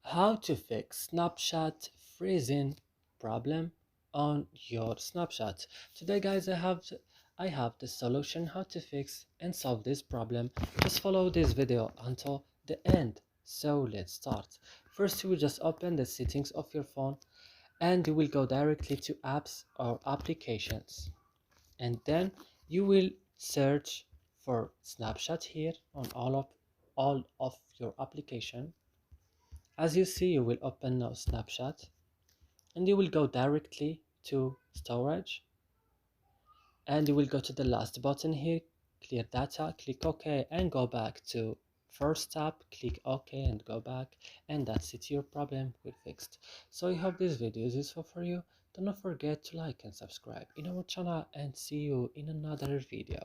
How to fix Snapchat freezing problem on your Snapchat. Today guys, I have the solution how to fix and solve this problem. Just follow this video until the end. So let's start. First you will just open the settings of your phone and you will go directly to apps or applications, and then you will search for Snapchat here on all of your application. As you see, you will open now Snapchat and you will go directly to storage, and you will go to the last button here, clear data, click OK and go back to first tab, click OK and go back, and that's it, your problem will fixed. So I hope this video is useful for you. Do not forget to like and subscribe in our channel, and see you in another video.